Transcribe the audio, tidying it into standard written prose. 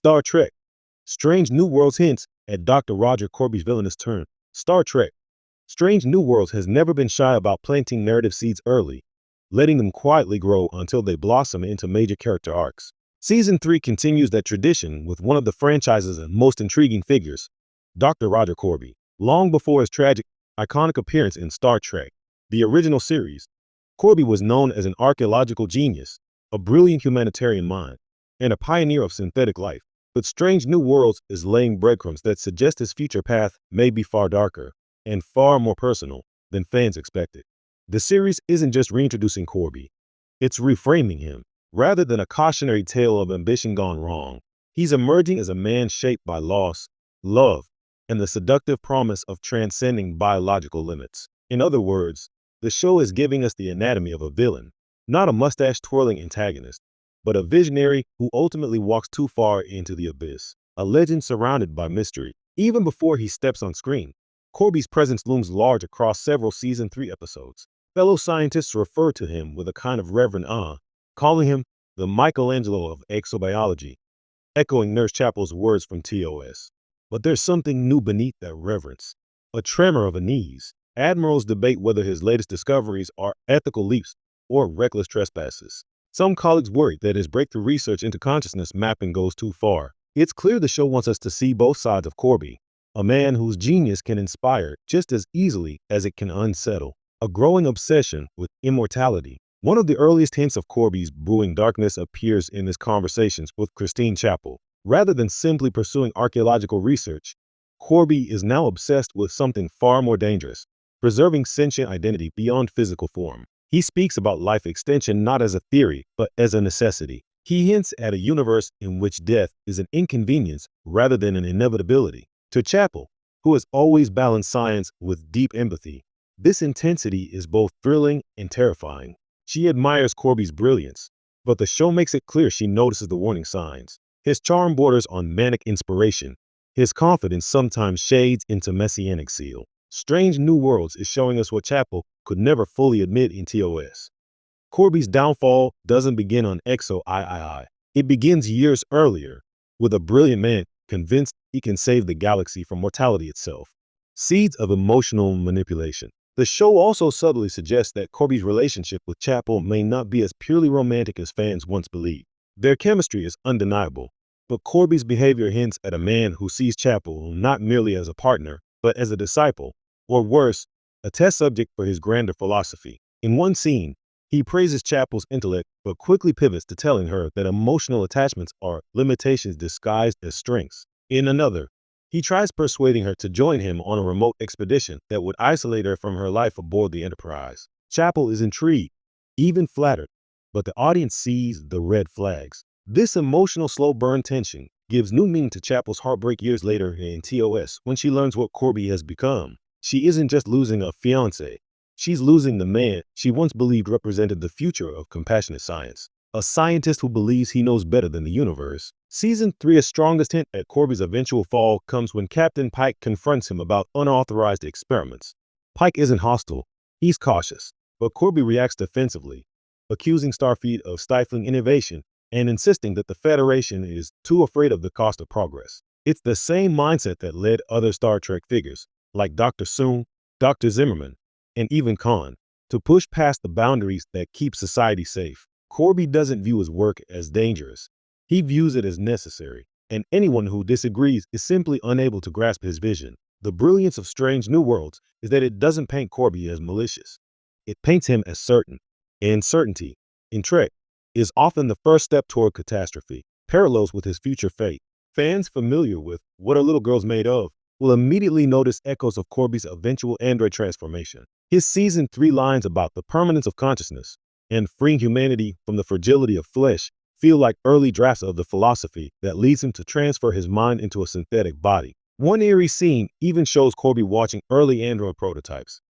Star Trek. Strange New Worlds hints at Dr. Roger Korby's villainous turn. Star Trek. Strange New Worlds has never been shy about planting narrative seeds early, letting them quietly grow until they blossom into major character arcs. Season 3 continues that tradition with one of the franchise's most intriguing figures, Dr. Roger Korby. Long before his tragic, iconic appearance in Star Trek, the original series, Korby was known as an archaeological genius, a brilliant humanitarian mind, and a pioneer of synthetic life. But Strange New Worlds is laying breadcrumbs that suggest his future path may be far darker and far more personal than fans expected. The series isn't just reintroducing Korby, it's reframing him. Rather than a cautionary tale of ambition gone wrong, he's emerging as a man shaped by loss, love, and the seductive promise of transcending biological limits. In other words, the show is giving us the anatomy of a villain, not a mustache-twirling antagonist, but a visionary who ultimately walks too far into the abyss, a legend surrounded by mystery. Even before he steps on screen, Korby's presence looms large across several Season 3 episodes. Fellow scientists refer to him with a kind of reverent awe, calling him the Michelangelo of exobiology, echoing Nurse Chapel's words from TOS. But there's something new beneath that reverence, a tremor of unease. Admirals debate whether his latest discoveries are ethical leaps or reckless trespasses. Some colleagues worry that his breakthrough research into consciousness mapping goes too far. It's clear the show wants us to see both sides of Korby, a man whose genius can inspire just as easily as it can unsettle. A growing obsession with immortality. One of the earliest hints of Korby's brewing darkness appears in his conversations with Christine Chapel. Rather than simply pursuing archaeological research, Korby is now obsessed with something far more dangerous, preserving sentient identity beyond physical form. He speaks about life extension not as a theory, but as a necessity. He hints at a universe in which death is an inconvenience rather than an inevitability. To Chapel, who has always balanced science with deep empathy, this intensity is both thrilling and terrifying. She admires Korby's brilliance, but the show makes it clear she notices the warning signs. His charm borders on manic inspiration. His confidence sometimes shades into messianic zeal. Strange New Worlds is showing us what Chapel could never fully admit in TOS. Korby's downfall doesn't begin on XO-III. It begins years earlier, with a brilliant man convinced he can save the galaxy from mortality itself. Seeds of emotional manipulation. The show also subtly suggests that Korby's relationship with Chapel may not be as purely romantic as fans once believed. Their chemistry is undeniable, but Korby's behavior hints at a man who sees Chapel not merely as a partner, but as a disciple, or worse, a test subject for his grander philosophy. In one scene, he praises Chapel's intellect, but quickly pivots to telling her that emotional attachments are limitations disguised as strengths. In another, he tries persuading her to join him on a remote expedition that would isolate her from her life aboard the Enterprise. Chapel is intrigued, even flattered, but the audience sees the red flags. This emotional slow burn tension gives new meaning to Chapel's heartbreak years later in TOS when she learns what Korby has become. She isn't just losing a fiancé, she's losing the man she once believed represented the future of compassionate science. A scientist who believes he knows better than the universe. Season 3's strongest hint at Korby's eventual fall comes when Captain Pike confronts him about unauthorized experiments. Pike isn't hostile, he's cautious, but Korby reacts defensively, accusing Starfleet of stifling innovation and insisting that the Federation is too afraid of the cost of progress. It's the same mindset that led other Star Trek figures, like Dr. Soong, Dr. Zimmerman, and even Khan, to push past the boundaries that keep society safe. Korby doesn't view his work as dangerous. He views it as necessary, and anyone who disagrees is simply unable to grasp his vision. The brilliance of Strange New Worlds is that it doesn't paint Korby as malicious. It paints him as certain, and certainty, in Trek, is often the first step toward catastrophe. Parallels with his future fate. Fans familiar with What Are Little Girls Made Of will immediately notice echoes of Korby's eventual android transformation. His Season 3 lines about the permanence of consciousness and freeing humanity from the fragility of flesh feel like early drafts of the philosophy that leads him to transfer his mind into a synthetic body. One eerie scene even shows Korby watching early android prototypes,